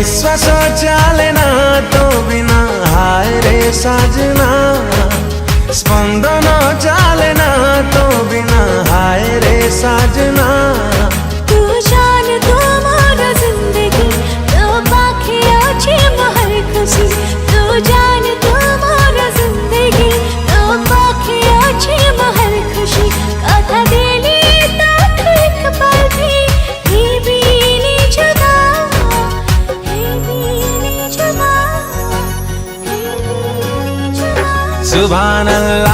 निश्वास चले ना तो बिना हाय रे साजना, स्पंदन चले ना तो बिना हाय रे साजना। तू जान तू मोरा जिंदगी, तो बाकी अच्छी महल खुशी। तू जान तू मोरा जिंदगी, तो बाकी अच्छी महल खुशी। कथा दिली तो एक पल भी ही बीनी जुदा, ही बीनी जुदा, ही बीनी जुदा। सुभान अल्लाह